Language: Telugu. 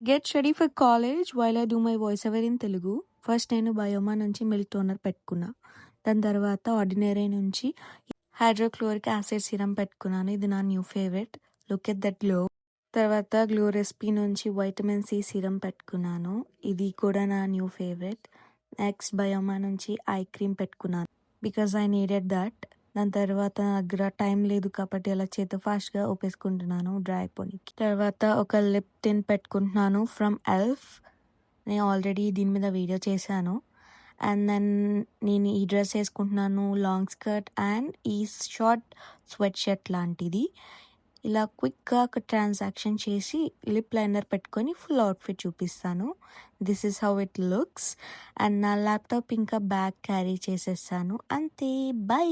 Get ready for college while I do my voiceover in Telugu. First నేను బయోమా నుంచి మిల్క్ టోనర్ పెట్టుకున్నా. దాని తర్వాత ఆర్డినరీ నుంచి హైడ్రోక్లోరిక్ యాసిడ్ సీరం పెట్టుకున్నాను. ఇది నా new favourite. Look at that glow. తర్వాత గ్లో రెసిపీ నుంచి వైటమిన్ సి సీరం పెట్టుకున్నాను. ఇది కూడా నా న్యూ ఫేవరెట్. నెక్స్ట్ బయోమా నుంచి ఐ క్రీమ్ పెట్టుకున్నాను బికాజ్ ఐ నీడెడ్ దట్. దాని తర్వాత నా దగ్గర టైం లేదు కాబట్టి అలా చేత ఫాస్ట్గా ఒప్పేసుకుంటున్నాను డ్రై అయిపోనికి. తర్వాత ఒక లిప్ టిన్ పెట్టుకుంటున్నాను ఫ్రమ్ ఎల్ఫ్. నేను ఆల్రెడీ దీని మీద వీడియో చేశాను. అండ్ దెన్ నేను ఈ డ్రెస్ వేసుకుంటున్నాను, లాంగ్ స్కర్ట్ అండ్ ఈ షార్ట్ స్వెట్ షర్ట్ లాంటిది. ఇలా క్విక్గా ఒక ట్రాన్సాక్షన్ చేసి లిప్ లైనర్ పెట్టుకొని ఫుల్ అవుట్ఫిట్ చూపిస్తాను. This is how it looks. And నా ల్యాప్టాప్ ఇంకా బ్యాగ్ క్యారీ చేసేసాను. అంతే, బై.